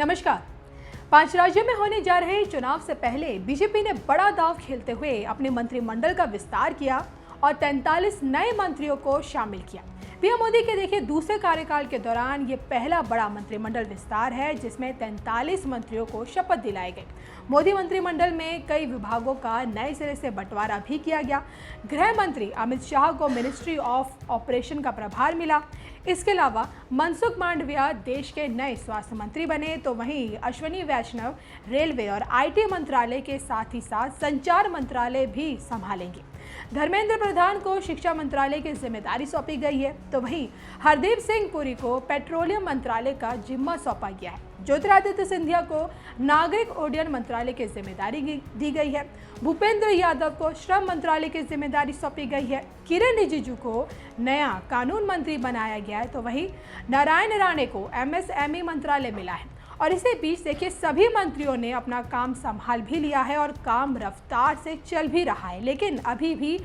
नमस्कार। 5 राज्यों में होने जा रहे चुनाव से पहले बीजेपी ने बड़ा दांव खेलते हुए अपने मंत्रिमंडल का विस्तार किया और 43 नए मंत्रियों को शामिल किया। पीएम मोदी के देखिए दूसरे कार्यकाल के दौरान ये पहला बड़ा मंत्रिमंडल विस्तार है जिसमें 43 मंत्रियों को शपथ दिलाए गए। मोदी मंत्रिमंडल में कई विभागों का नए सिरे से बंटवारा भी किया गया। गृह मंत्री अमित शाह को मिनिस्ट्री ऑफ ऑपरेशन का प्रभार मिला। इसके अलावा मनसुख मांडविया देश के नए स्वास्थ्य मंत्री बने, तो वहीं अश्विनी वैष्णव रेलवे और आईटी मंत्रालय के साथ ही साथ संचार मंत्रालय भी संभालेंगे। धर्मेंद्र प्रधान को शिक्षा मंत्रालय की जिम्मेदारी सौंपी गई है, तो वहीं हरदीप सिंह पुरी को पेट्रोलियम मंत्रालय का जिम्मा सौंपा गया है। ज्योतिरादित्य सिंधिया को नागरिक उड्डयन मंत्रालय की जिम्मेदारी दी गई है। भूपेंद्र यादव को श्रम मंत्रालय की जिम्मेदारी सौंपी गई है। किरेन रिजिजू को नया कानून मंत्री बनाया गया है, तो वहीं नारायण राणे को एमएसएमई मंत्रालय मिला है। और इसी बीच देखिए सभी मंत्रियों ने अपना काम संभाल भी लिया है और काम रफ्तार से चल भी रहा है, लेकिन अभी भी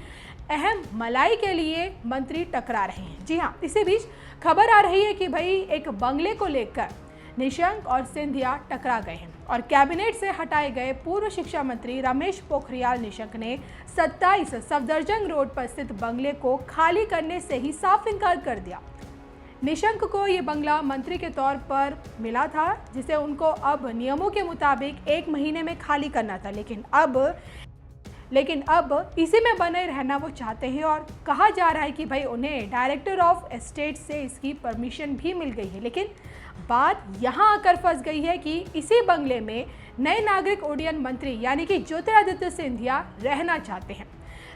अहम मलाई के लिए मंत्री टकरा रहे हैं। जी हाँ, इसी बीच खबर आ रही है कि भाई एक बंगले को लेकर निशंक और सिंधिया टकरा गए हैं और कैबिनेट से हटाए गए पूर्व शिक्षा मंत्री रमेश पोखरियाल निशंक ने 27 सफदरजंग रोड पर स्थित बंगले को खाली करने से ही साफ इनकार कर दिया। निशंक को ये बंगला मंत्री के तौर पर मिला था जिसे उनको अब नियमों के मुताबिक 1 महीने में खाली करना था, लेकिन अब इसी में बने रहना वो चाहते हैं और कहा जा रहा है कि भाई उन्हें डायरेक्टर ऑफ एस्टेट से इसकी परमिशन भी मिल गई है। लेकिन बात यहाँ आकर फंस गई है कि इसी बंगले में नए नागरिक उड्डयन मंत्री यानी कि ज्योतिरादित्य सिंधिया रहना चाहते हैं।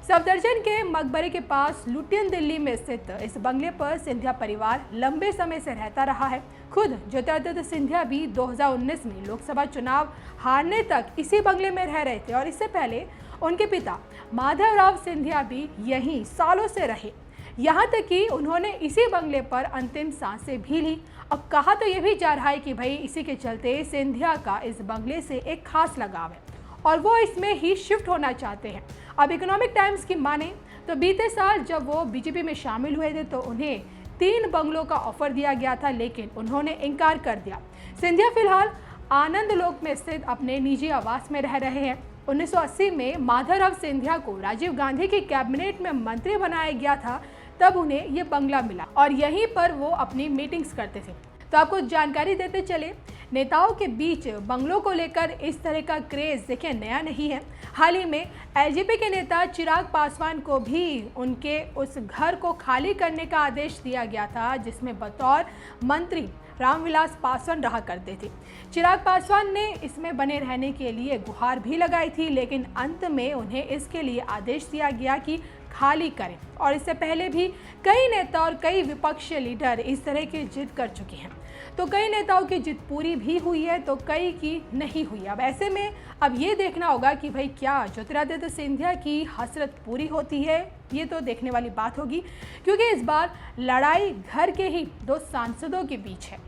सफदरजंग के मकबरे के पास लुटियन दिल्ली में स्थित इस बंगले पर सिंधिया परिवार लंबे समय से रहता रहा है। खुद ज्योतिरादित्य सिंधिया भी 2019 में लोकसभा चुनाव हारने तक इसी बंगले में रह रहे थे और इससे पहले उनके पिता माधवराव सिंधिया भी यहीं सालों से रहे। यहाँ तक कि उन्होंने इसी बंगले पर अंतिम सांसें भी ली। अब कहा तो यह भी जा रहा है कि भाई इसी के चलते सिंधिया का इस बंगले से एक खास लगाव है और वो इसमें ही शिफ्ट होना चाहते हैं। अब इकोनॉमिक टाइम्स की माने तो बीते साल जब वो बीजेपी में शामिल हुए थे तो उन्हें 3 बंगलों का ऑफर दिया गया था, लेकिन उन्होंने इनकार कर दिया। सिंधिया फिलहाल आनंद लोक में स्थित अपने निजी आवास में रह रहे हैं। 1980 में माधवराव सिंधिया को राजीव गांधी की कैबिनेट में मंत्री बनाया गया था, तब उन्हें ये बंगला मिला और यहीं पर वो अपनी मीटिंग्स करते थे। तो आपको जानकारी देते चले, नेताओं के बीच बंगलों को लेकर इस तरह का क्रेज देखिए नया नहीं है। हाल ही में एलजेपी के नेता चिराग पासवान को भी उनके उस घर को खाली करने का आदेश दिया गया था जिसमें बतौर मंत्री रामविलास पासवान रहा करते थे। चिराग पासवान ने इसमें बने रहने के लिए गुहार भी लगाई थी, लेकिन अंत में उन्हें इसके लिए आदेश दिया गया कि खाली करें। और इससे पहले भी कई नेता और कई विपक्षी लीडर इस तरह की जिद कर चुके हैं। तो कई नेताओं की जिद पूरी भी हुई है तो कई की नहीं हुई। अब ऐसे में अब ये देखना होगा कि भाई क्या ज्योतिरादित्य सिंधिया की हसरत पूरी होती है, ये तो देखने वाली बात होगी, क्योंकि इस बार लड़ाई घर के ही 2 सांसदों के बीच है।